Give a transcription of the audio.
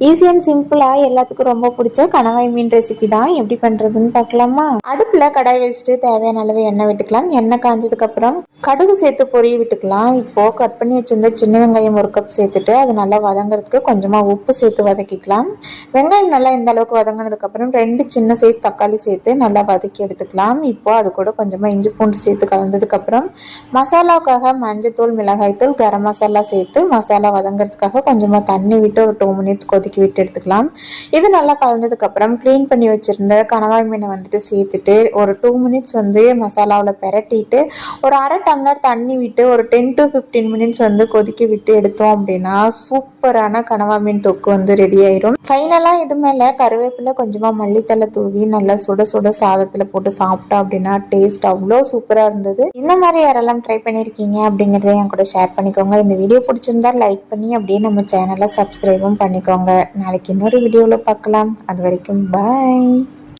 Easy and சிம்பிளா எல்லாத்துக்கும் ரொம்ப பிடிச்ச கணவாய் மீன் ரெசிபி தான். எப்படி பண்றதுன்னு பார்க்கலாமா? அடுப்புல கடாய் வச்சுட்டு தேவையான அளவு எண்ணெய் விட்டுக்கலாம். எண்ணெய் காஞ்சதுக்கு அப்புறம் கடுகு சேர்த்து பொரிய விட்டுக்கலாம். இப்போ கட் பண்ணி வச்சிருந்த சின்ன வெங்காயம் 1 கப் சேர்த்துட்டு அது நல்லா வதங்குறதுக்கு கொஞ்சமா உப்பு சேர்த்து வதக்கிக்கலாம். வெங்காயம் நல்லா இந்த அளவுக்கு வதங்கினதுக்கு அப்புறம் 2 சின்ன சைஸ் தக்காளி சேர்த்து நல்லா வதக்கி எடுத்துக்கலாம். இப்போ அது கூட கொஞ்சமா இஞ்சி பூண்டு சேர்த்து கலந்ததுக்கு அப்புறம் மசாலாவுக்காக மஞ்சத்தூள், மிளகாய்த்தூள், கரம் மசாலா சேர்த்து மசாலா வதங்குறதுக்காக கொஞ்சமா தண்ணி விட்டு ஒரு 2 மினிட்ஸ் கொதிக்க விட்டு எடுத்துக்கலாம். இது நல்லா கலந்ததுக்கு அப்புறம் க்ளீன் பண்ணி வச்சிருந்த கணவாய் மீனை வந்துட்டு சேர்த்துட்டு ஒரு 2 மினிட்ஸ் வந்து மசாலாவில் பெரட்டிட்டு ஒரு அரை டம்ளர் தண்ணி விட்டு ஒரு 10 to 15 மினிட்ஸ் வந்து கொதிக்க விட்டு எடுத்தோம் அப்படின்னா சூப்பரான கணவாய் மீன் தொக்கு வந்து ரெடி ஆயிரும். ஃபைனலாக இது மேலே கருவேப்பிலை கொஞ்சமாக மல்லித்தலை தூவி நல்லா சுட சுட சாதத்தில் போட்டு சாப்பிட்டோம் அப்படின்னா டேஸ்ட் அவ்வளோ சூப்பராக இருந்தது. இந்த மாதிரி யாரெல்லாம் ட்ரை பண்ணியிருக்கீங்க அப்படிங்கிறத என் கூட ஷேர் பண்ணிக்கோங்க. இந்த வீடியோ பிடிச்சிருந்தா லைக் பண்ணி அப்படியே நம்ம சேனலை சப்ஸ்கிரைபும் பண்ணிக்கோங்க. நாளைக்கு இன்னொரு வீடியோவில் பார்க்கலாம். அது வரைக்கும் பாய்.